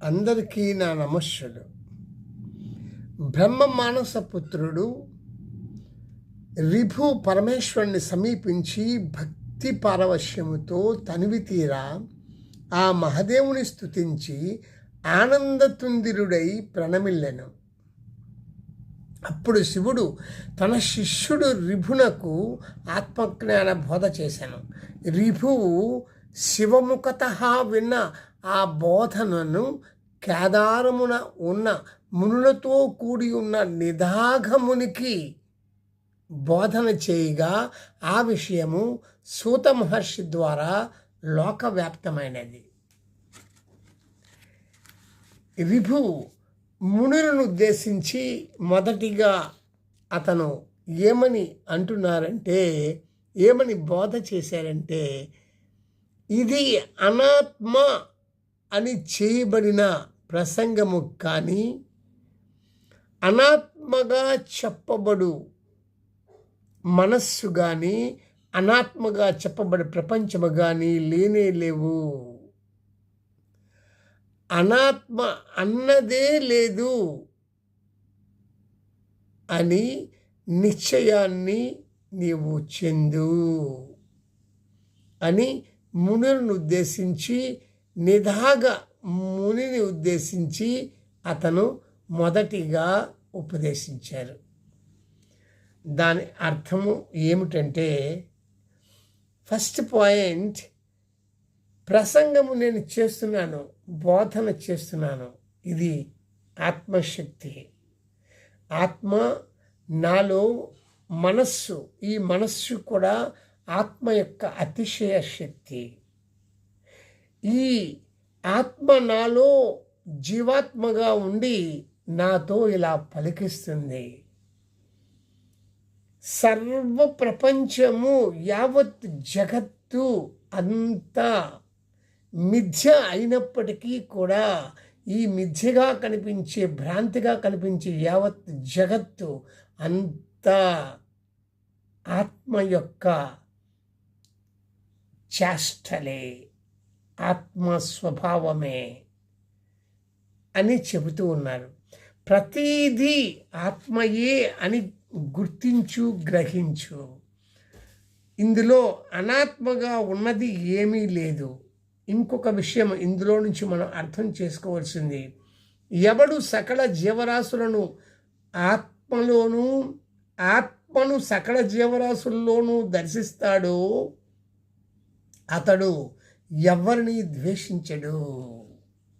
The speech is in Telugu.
అందరికీ నా నమస్సులు. బ్రహ్మ మానస పుత్రుడు రిభు పరమేశ్వరుని సమీపించి భక్తి పారవశ్యముతో తనివి తీరా ఆ మహదేవుని స్తుతించి ఆనందతుందిరుడై ప్రణమిల్లెను. అప్పుడు శివుడు తన శిష్యుడు రిభునకు ఆత్మజ్ఞాన బోధ చేశాను. రిభువు శివముఖత విన్న ఆ బోధనను కేదారమున ఉన్న మునులతో కూడి ఉన్న నిదాఘమునికి బోధన చేయగా ఆ విషయము సూత మహర్షి ద్వారా లోకవ్యాప్తమైనది. రిభు మునులను ఉద్దేశించి మొదటిగా అతను ఏమని బోధ చేశారంటే, ఇది అనాత్మ అని చేయబడిన ప్రసంగము కానీ అనాత్మగా చెప్పబడు మనస్సు కానీ అనాత్మగా చెప్పబడే ప్రపంచము కానీ లేనే లేవు. అనాత్మ అన్నదే లేదు అని నిశ్చయాన్ని నీవు చెందు అని మునులను ఉద్దేశించి మునిని ఉద్దేశించి అతను మొదటిగా ఉపదేశించారు. దాని అర్థము ఏమిటంటే, ఫస్ట్ పాయింట్, ప్రసంగము నేను చేస్తున్నాను, బోధన చేస్తున్నాను, ఇది ఆత్మశక్తి. ఆత్మ నాలో మనస్సు, ఈ మనస్సు కూడా ఆత్మ యొక్క అతిశయ శక్తి. ఈ ఆత్మ నాలో జీవాత్మగా ఉండి నాతో ఇలా పలికిస్తుంది. సర్వ ప్రపంచము, యావత్ జగత్తు అంతా మిథ్య అయినప్పటికీ కూడా ఈ మిథ్యగా కనిపించే, భ్రాంతిగా కనిపించే యావత్ జగత్తు అంతా ఆత్మ యొక్క చేష్టలే, ఆత్మ స్వభావమే అని చెబుతూ ఉన్నారు. ప్రతిదీ ఆత్మయే అని గుర్తించు, గ్రహించు. ఇందులో అనాత్మగా ఉన్నది ఏమీ లేదు. ఇంకొక విషయం ఇందులో నుంచి మనం అర్థం చేసుకోవాల్సింది, ఎవడు సకల జీవరాశులను ఆత్మను సకల జీవరాశుల్లోనూ దర్శిస్తాడో అతడు ఎవరిని ద్వేషించడు.